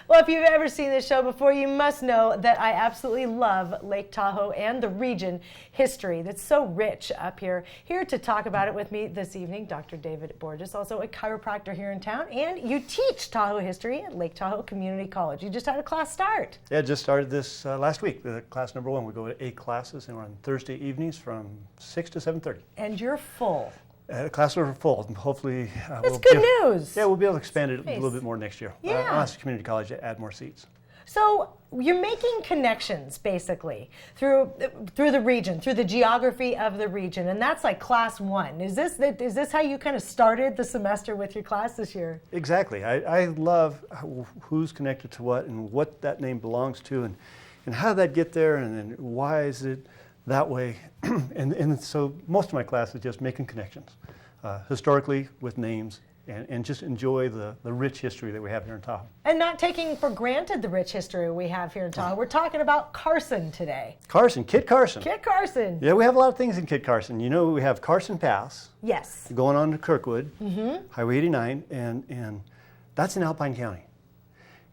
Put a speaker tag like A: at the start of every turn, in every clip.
A: Well, if you've ever seen this show before, you must know that I absolutely love Lake Tahoe and the region history that's so rich up here. Here to talk about it with me this evening, Dr. David Borges, also a chiropractor here in town, and you teach Tahoe history at Lake Tahoe Community College. You just had a class start.
B: Yeah, just started this last week, class number 1. We go to 8 classes, and we're on Thursday evenings from 6 to 7:30.
A: And you're full.
B: Classes are full, and hopefully
A: That's good news.
B: Yeah, we'll be able to expand it a little bit more next year.
A: Yeah.
B: I'll ask the community college to add more seats.
A: So you're making connections basically through the region, through the geography of the region, and that's like class 1. Is this how you kind of started the semester with your class this year?
B: Exactly. I love who's connected to what and what that name belongs to, and how did that get there, and then why is it that way. and so most of my class is just making connections historically with names, and just enjoy the rich history that we have here in Tahoe.
A: And not taking for granted the rich history we have here in Tahoe. We're talking about Carson today.
B: Kit Carson.
A: Kit Carson.
B: Yeah, we have a lot of things in Kit Carson. You know, we have Carson Pass.
A: Yes.
B: Going on to Kirkwood, Highway 89, and that's in Alpine County.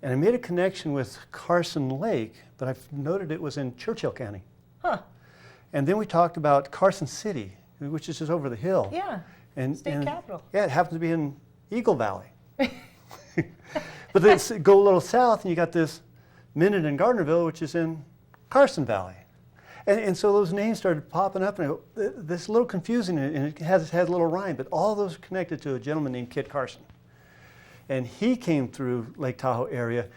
B: And I made a connection with Carson Lake, but I've noted it was in Churchill County.
A: Huh.
B: And then we talked about Carson City, which is just over the hill.
A: Yeah. State capital.
B: Yeah, it happens to be in Eagle Valley. But then go a little south, and you got this Minden and Gardnerville, which is in Carson Valley. And so those names started popping up, and I go, this is a little confusing, and it has a little rhyme, but all those are connected to a gentleman named Kit Carson. And he came through Lake Tahoe area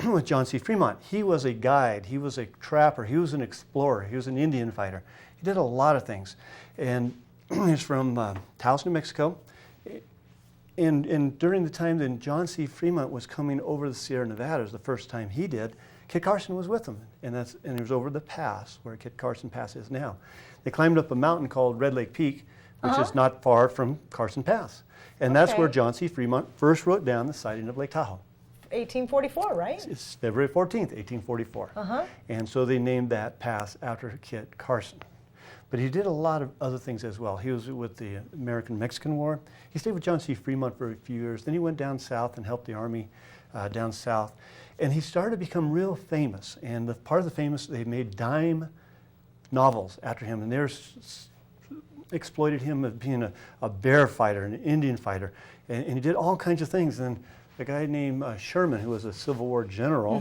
B: with John C. Fremont. He was a guide, he was a trapper, he was an explorer, he was an Indian fighter. He did a lot of things. And he's from Taos, New Mexico. And during the time that John C. Fremont was coming over the Sierra Nevadas, the first time he did, Kit Carson was with him. And it was over the pass, where Kit Carson Pass is now. They climbed up a mountain called Red Lake Peak, which is not far from Carson Pass. And that's where John C. Fremont first wrote down the sighting of Lake Tahoe.
A: 1844, right?
B: It's February 14th, 1844. And so they named that pass after Kit Carson. But he did a lot of other things as well. He was with the American-Mexican War. He stayed with John C. Fremont for a few years. Then he went down south and helped the Army down south. And he started to become real famous. And part of the famous, they made dime novels after him. And they exploited him as being a bear fighter, an Indian fighter. And he did all kinds of things. And a guy named Sherman, who was a Civil War general,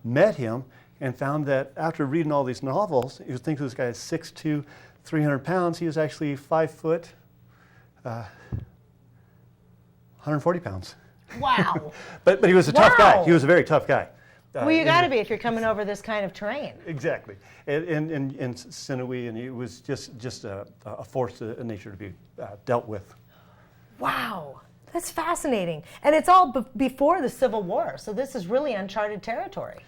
B: met him and found that after reading all these novels, he was thinking this guy is 6'2", 300 pounds. He was actually 5 foot, 140 pounds.
A: Wow.
B: but he was a tough guy. He was a very tough guy.
A: Well, you got to be if you're coming over this kind of terrain.
B: Exactly. And sinewy, and it was just a force of nature to be dealt with.
A: Wow. That's fascinating. And it's all before the Civil War, so this is really uncharted territory.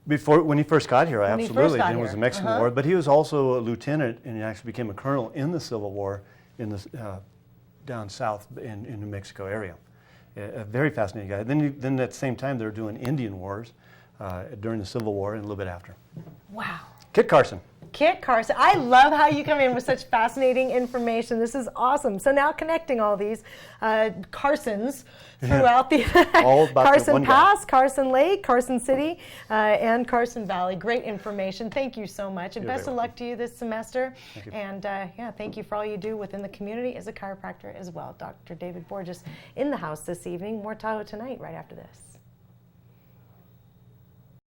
B: When he first got here, absolutely. Then it was the Mexican War, but he was also a lieutenant, and he actually became a colonel in the Civil War down south in New Mexico area. A very fascinating guy. Then at the same time, they were doing Indian wars during the Civil War and a little bit after.
A: Wow.
B: Kit Carson.
A: Kit Carson. I love how you come in with such fascinating information. This is awesome. So now connecting all these Carsons throughout the Carson Pass, Carson Lake, Carson City, and Carson Valley. Great information. Thank you so much. And best of luck to you this semester.
B: Thank you.
A: And thank you for all you do within the community as a chiropractor as well. Dr. David Borges in the house this evening. More Tahoe Tonight right after this.